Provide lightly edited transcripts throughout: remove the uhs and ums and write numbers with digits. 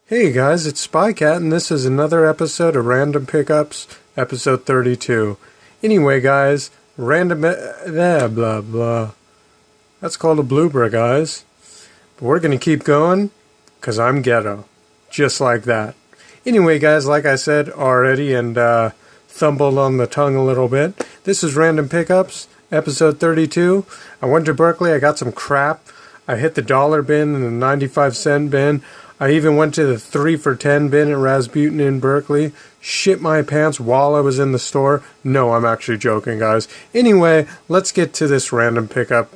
Hey guys, it's Spycat, and this is another episode of Random Pickups, episode 32. Anyway, guys, blah blah. That's called a blooper, guys. But we're gonna keep going, cause I'm ghetto, just like that. Anyway, guys, like I said already, and thumbled on the tongue a little bit. This is Random Pickups, episode 32. I went to Berkeley. I got some crap. I hit the dollar bin and the 95-cent bin. I even went to the 3 for $10 bin at Rasputin in Berkeley. Shit my pants while I was in the store. No, I'm actually joking, guys. Anyway, let's get to this Random Pickup,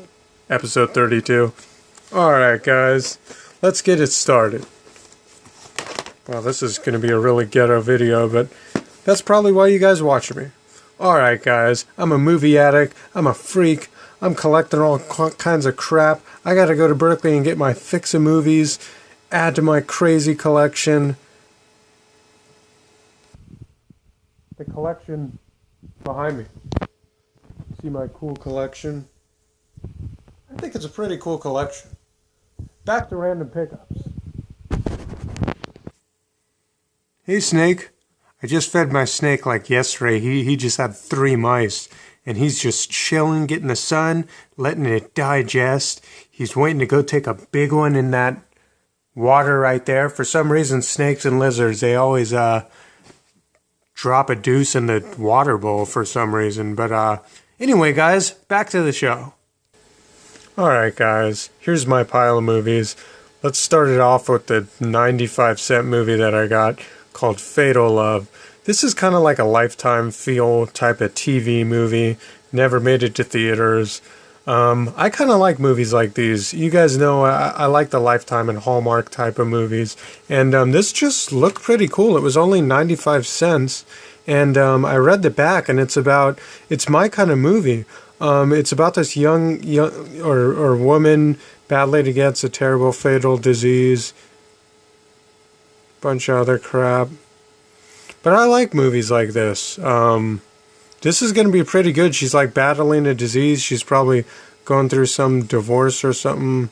episode 32. Alright, guys. Let's get it started. Well, this is going to be a really ghetto video, but that's probably why you guys watch me. Alright, guys. I'm a movie addict. I'm a freak. I'm collecting all kinds of crap. I gotta go to Berkeley and get my fix of movies. Add to my crazy collection. The collection behind me. See my cool collection? I think it's a pretty cool collection. Back to Random Pickups. Hey Snake. I just fed my snake like yesterday. He just had 3 mice. And he's just chilling, getting the sun, letting it digest. He's waiting to go take a big one in that water right there. For some reason, snakes and lizards, they always drop a deuce in the water bowl for some reason. But anyway, guys, back to the show. Alright, guys, here's my pile of movies. Let's start it off with the 95-cent movie that I got called Fatal Love. This is kind of like a Lifetime feel type of TV movie. Never made it to theaters. I kind of like movies like these. You guys know I like the Lifetime and Hallmark type of movies. And this just looked pretty cool. It was only 95 cents. And I read the back, and it's my kind of movie. It's about this young woman battling against a terrible fatal disease. Bunch of other crap. But I like movies like this. This is going to be pretty good. She's like battling a disease. She's probably going through some divorce or something.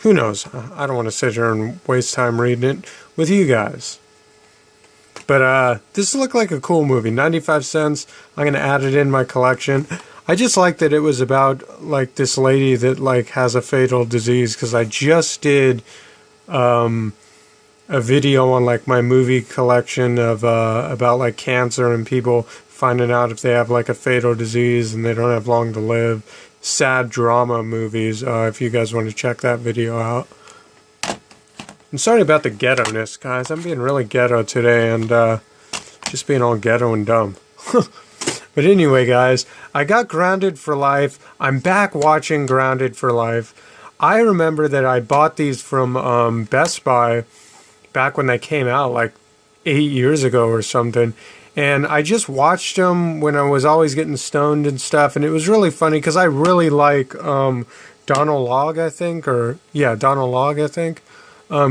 Who knows? I don't want to sit here and waste time reading it with you guys. But this looked like a cool movie. 95 cents. I'm going to add it in my collection. I just like that it was about like this lady that like has a fatal disease, because I just did a video on like my movie collection of about like cancer and people finding out if they have like a fatal disease and they don't have long to live. Sad drama movies, if you guys want to check that video out. I'm sorry about the ghetto-ness, guys. I'm being really ghetto today and just being all ghetto and dumb. But anyway, guys, I got Grounded for Life. I'm back watching Grounded for Life. I remember that I bought these from Best Buy back when they came out, like 8 years ago or something. And I just watched them when I was always getting stoned and stuff. And it was really funny because I really like Donald Logg, I think. Donald Logg, I think.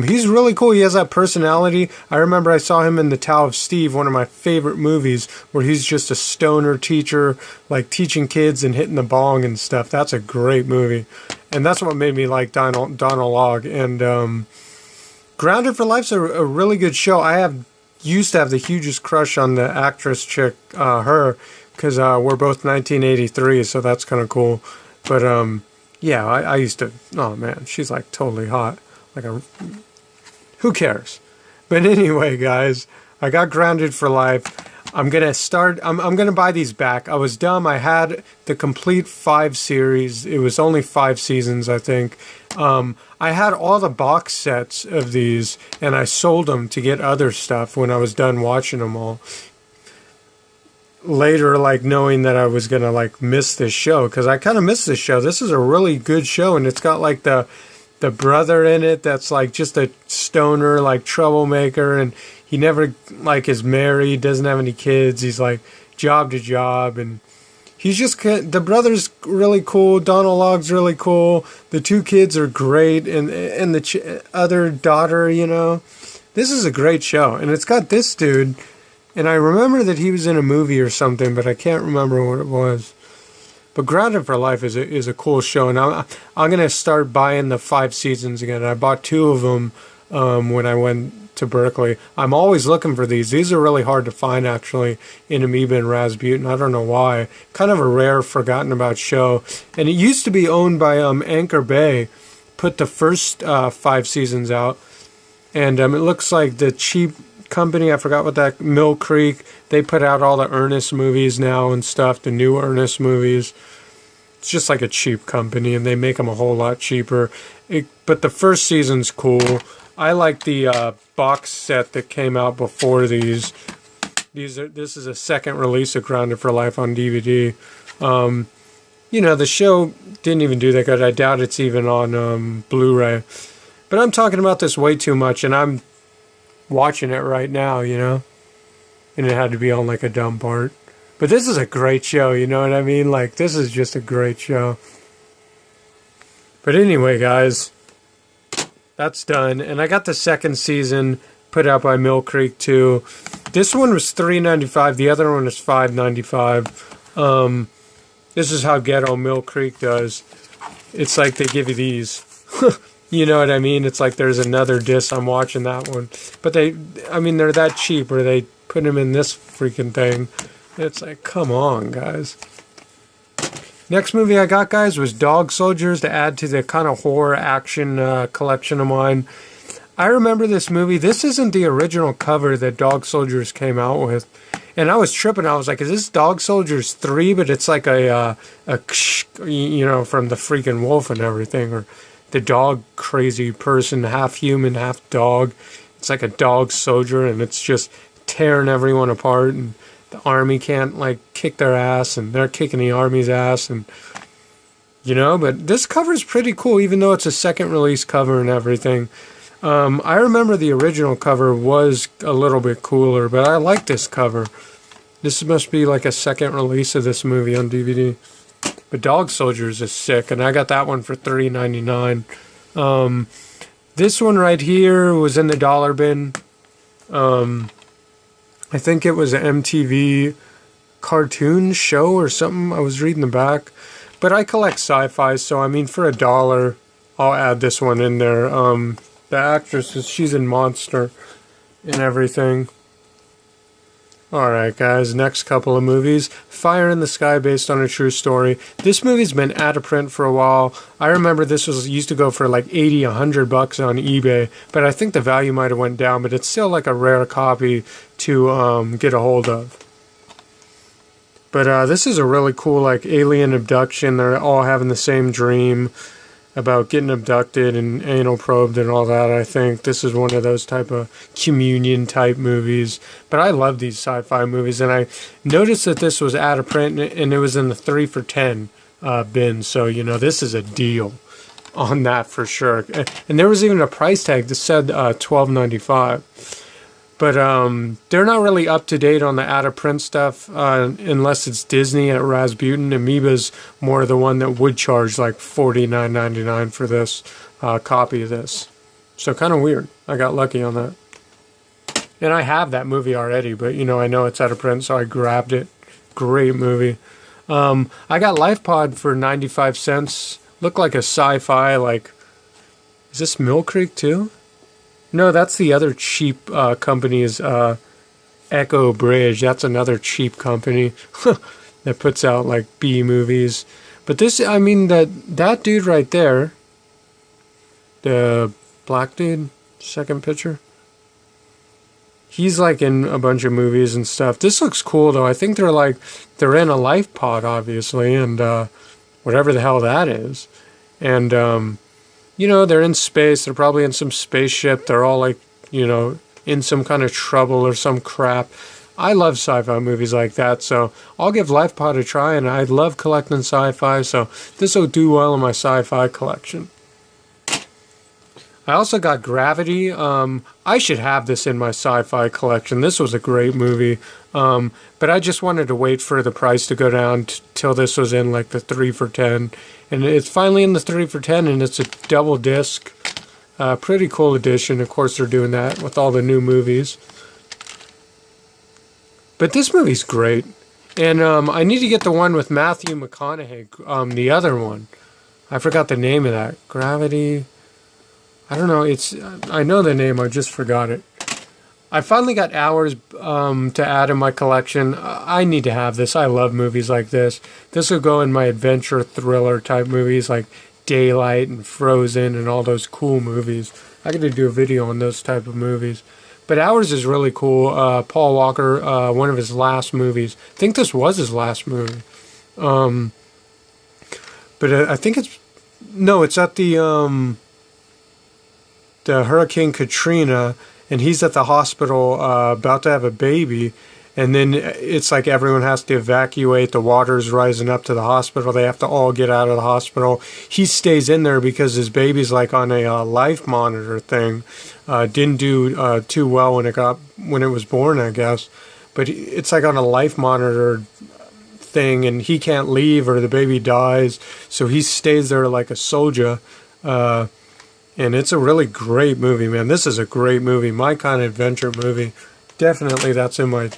He's really cool. He has that personality. I remember I saw him in The Tao of Steve, one of my favorite movies, where he's just a stoner teacher, like teaching kids and hitting the bong and stuff. That's a great movie. And that's what made me like Donald Logg. And Grounded for Life's a really good show. I used to have the hugest crush on the actress chick, her, because we're both 1983, so that's kind of cool. But yeah, I used to. Oh man, she's like totally hot. Who cares? But anyway, guys, I got Grounded for Life. I'm gonna buy these back. I was dumb. I had the complete 5 series. It was only 5 seasons, I think. I had all the box sets of these, and I sold them to get other stuff when I was done watching them all. Later, like knowing that I was gonna like miss this show, because I kind of missed this show. This is a really good show, and it's got like the brother in it that's like just a stoner, like troublemaker, and he never like is married, doesn't have any kids. He's like job to job, and he's just, the brother's really cool. Donald Logg's really cool. The 2 kids are great, and the other daughter, you know. This is a great show, and it's got this dude, and I remember that he was in a movie or something, but I can't remember what it was. But Grounded for Life is a cool show, and I'm going to start buying the 5 seasons again. I bought 2 of them when I went to Berkeley. I'm always looking for these. These are really hard to find, actually, in Amoeba and Rasputin. I don't know why. Kind of a rare, forgotten about show. And it used to be owned by Anchor Bay. Put the first 5 seasons out. And it looks like the cheap company, I forgot what that, Mill Creek, they put out all the Ernest movies now and stuff, the new Ernest movies. It's just like a cheap company, and they make them a whole lot cheaper. But the first season's cool. I like the box set that came out before these. This is a second release of Grounded for Life on DVD. The show didn't even do that good. I doubt it's even on Blu-ray. But I'm talking about this way too much, and I'm watching it right now, and it had to be on like a dumb part. But this is a great show, you know what I mean? Like, this is just a great show. But anyway, guys, that's done. And I got the second season put out by Mill Creek too. This one was $3.95. The other one was $5.95. This is how ghetto Mill Creek does. It's like they give you these. You know what I mean? It's like there's another disc. I'm watching that one. But they're that cheap where they put them in this freaking thing. It's like, come on, guys. Next movie I got, guys, was Dog Soldiers, to add to the kind of horror action collection of mine. I remember this movie. This isn't the original cover that Dog Soldiers came out with. And I was tripping. I was like, is this Dog Soldiers 3? But it's like a from the freaking wolf and everything. Or the dog crazy person, half human, half dog. It's like a dog soldier, and it's just tearing everyone apart. And the army can't, kick their ass, and they're kicking the army's ass. And, but this cover's pretty cool, even though it's a second release cover and everything. I remember the original cover was a little bit cooler, but I like this cover. This must be like a second release of this movie on DVD. But Dog Soldiers is sick, and I got that one for $3.99. This one right here was in the dollar bin. I think it was an MTV cartoon show or something. I was reading the back. But I collect sci-fi, so for $1, I'll add this one in there. The actress, she's in Monster and everything. Alright, guys, next couple of movies. Fire in the Sky, based on a true story. This movie's been out of print for a while. I remember this used to go for like $80, $100 on eBay, but I think the value might have went down, but it's still like a rare copy to get a hold of. But this is a really cool alien abduction. They're all having the same dream about getting abducted and anal probed and all that. I think this is one of those type of communion type movies. But I love these sci-fi movies, and I noticed that this was out of print, and it was in the 3 for $10 bin. So this is a deal on that for sure. And there was even a price tag that said $12.95. But they're not really up to date on the out of print stuff unless it's Disney at Rasputin. Amoeba's more the one that would charge like $49.99 for this copy of this. So kind of weird. I got lucky on that. And I have that movie already, but I know it's out of print, so I grabbed it. Great movie. I got LifePod for 95 cents. Looked like a sci-fi, is this Mill Creek too? No, that's the other cheap company is Echo Bridge. That's another cheap company that puts out B movies. But this, that dude right there, the black dude, second picture, he's in a bunch of movies and stuff. This looks cool though. I think they're in a life pod, obviously, and whatever the hell that is. And they're in space. They're probably in some spaceship. They're all in some kind of trouble or some crap. I love sci-fi movies like that, so I'll give LifePod a try, and I love collecting sci-fi, so this will do well in my sci-fi collection. I also got Gravity. I should have this in my sci-fi collection. This was a great movie, but I just wanted to wait for the price to go down till this was in the 3 for $10. And it's finally in the 3 for $10, and it's a double disc. Pretty cool edition. Of course, they're doing that with all the new movies. But this movie's great. And I need to get the one with Matthew McConaughey, the other one. I forgot the name of that. Gravity. I don't know. I know the name. I just forgot it. I finally got Hours to add in my collection. I need to have this. I love movies like this. This will go in my adventure thriller type movies like Daylight and Frozen and all those cool movies. I got to do a video on those type of movies. But Hours is really cool. Paul Walker, one of his last movies. I think this was his last movie. But I think it's at the Hurricane Katrina, and he's at the hospital about to have a baby, and then it's like everyone has to evacuate. The water's rising up to the hospital. They have to all get out of the hospital. He stays in there because his baby's like on a life monitor thing. Didn't do too well when it was born, I guess. But it's like on a life monitor thing, and he can't leave or the baby dies. So he stays there like a soldier. And it's a really great movie, man. This is a great movie. My kind of adventure movie. Definitely that's in my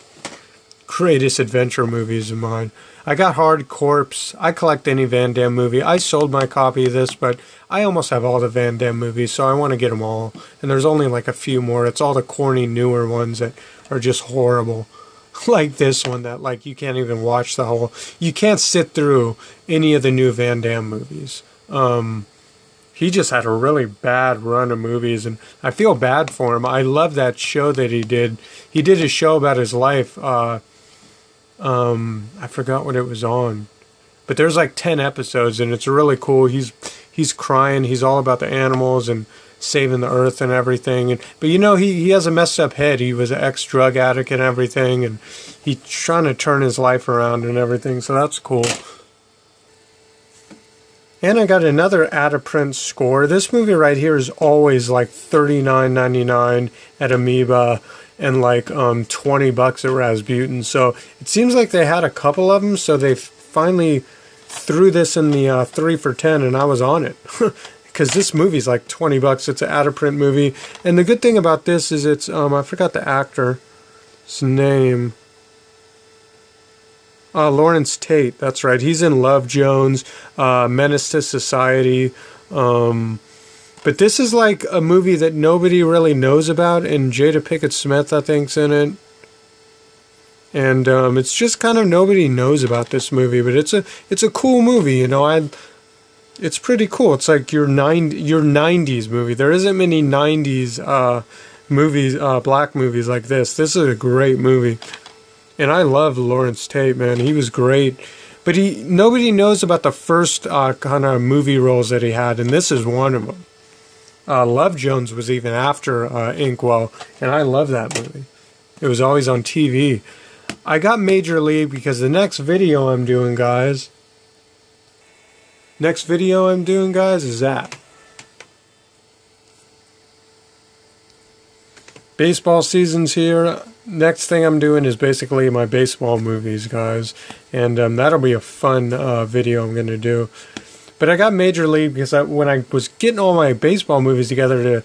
greatest adventure movies of mine. I got Hard Corpse. I collect any Van Damme movie. I sold my copy of this, but I almost have all the Van Damme movies, so I want to get them all. And there's only like a few more. It's all the corny, newer ones that are just horrible. Like this one that like you can't even watch the whole... You can't sit through any of the new Van Damme movies. He just had a really bad run of movies, and I feel bad for him. I love that show that he did. He did a show about his life. I forgot what it was on, but there's like 10 episodes, and it's really cool. He's crying. He's all about the animals and saving the earth and everything. But you know, he has a messed up head. He was an ex-drug addict and everything, and he's trying to turn his life around and everything. So that's cool. And I got another out-of-print score. This movie right here is always like $39.99 at Amoeba and like $20 at Rasputin. So it seems like they had a couple of them, so they finally threw this in the 3 for $10, and I was on it. Because this movie's like $20. It's an out-of-print movie. And the good thing about this is it's, I forgot the actor's name. Lawrence Tate, that's right. He's in Love Jones, Menace to Society. But this is like a movie that nobody really knows about, and Jada Pinkett Smith, I think's in it. And it's just kind of nobody knows about this movie, but it's a cool movie, you know. It's pretty cool. It's like your 90s movie. There isn't many 90s movies, black movies like this. This is a great movie. And I love Lawrence Tate, man. He was great. But nobody knows about the first kind of movie roles that he had, and this is one of them. Love Jones was even after Inkwell, and I love that movie. It was always on TV. I got Major League because the next video I'm doing, guys, is that. Baseball season's here. Next thing I'm doing is basically my baseball movies, guys. And that'll be a fun video I'm going to do. But I got Major League because when I was getting all my baseball movies together to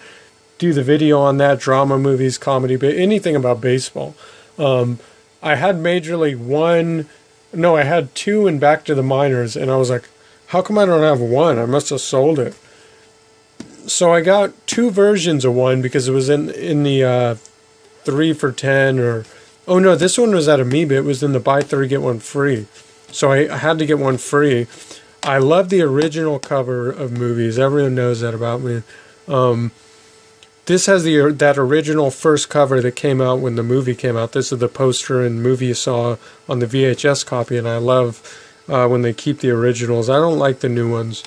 do the video on that, drama movies, comedy, anything about baseball, I had Major League 1. No, I had 2 and Back to the Minors. And I was like, how come I don't have 1? I must have sold it. So I got 2 versions of 1 because it was in the 3 for $10 or... Oh no, this one was at Amoeba. It was in the buy 3, get 1 free. So I had to get 1 free. I love the original cover of movies. Everyone knows that about me. This has that original first cover that came out when the movie came out. This is the poster and movie you saw on the VHS copy, and I love when they keep the originals. I don't like the new ones.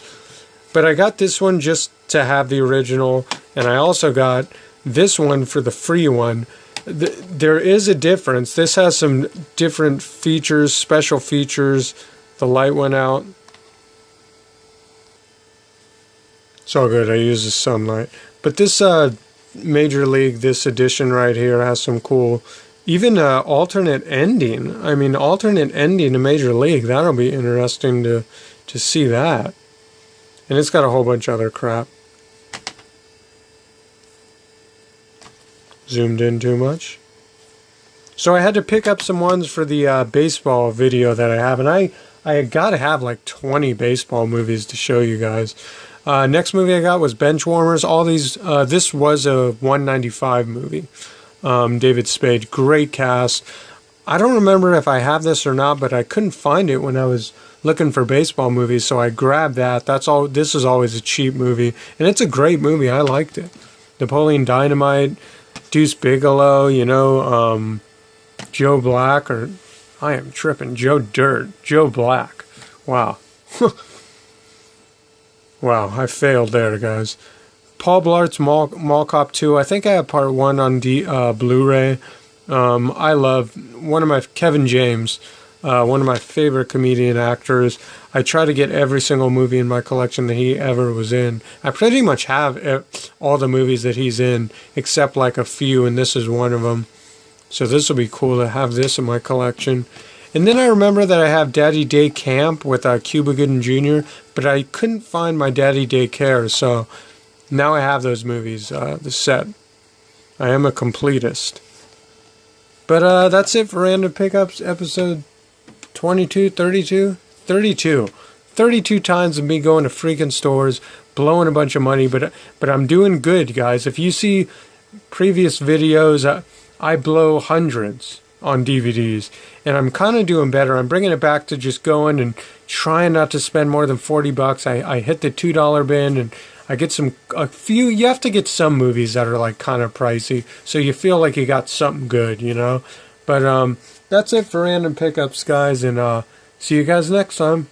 But I got this one just to have the original, and I also got this one for the free one. There is a difference. This has some different features, special features. The light went out. It's all good. I use the sunlight. But this Major League, this edition right here has some cool, even alternate ending. I mean, alternate ending to Major League. That'll be interesting to see that. And it's got a whole bunch of other crap. Zoomed in too much. So I had to pick up some ones for the baseball video that I have. And I got to have like 20 baseball movies to show you guys. Next movie I got was Benchwarmers. All these, this was a 195 movie. David Spade, great cast. I don't remember if I have this or not, but I couldn't find it when I was looking for baseball movies, so I grabbed that. That's all. This is always a cheap movie, and it's a great movie. I liked it. Napoleon Dynamite, Deuce Bigelow, you know, Joe Black, or I am tripping, Joe Dirt, Joe Black. Wow. Wow, I failed there, guys. Paul Blart's Mall Cop 2. I think I have part 1 on Blu-ray. I love Kevin James, one of my favorite comedian actors. I try to get every single movie in my collection that he ever was in. I pretty much have all the movies that he's in, except like a few, and this is one of them. So this will be cool to have this in my collection. And then I remember that I have Daddy Day Camp with Cuba Gooding Jr., but I couldn't find my Daddy Day Care, so now I have those movies, the set. I am a completist. But that's it for Random Pickups, episode 22, 32? 32. 32 times of me going to freaking stores, blowing a bunch of money, but I'm doing good, guys. If you see previous videos, I blow hundreds on DVDs, and I'm kind of doing better. I'm bringing it back to just going and trying not to spend more than $40. I hit the $2 bin, and I get a few. You have to get some movies that are like kind of pricey, so you feel like you got something good, you know. But that's it for Random Pickups, guys, and see you guys next time.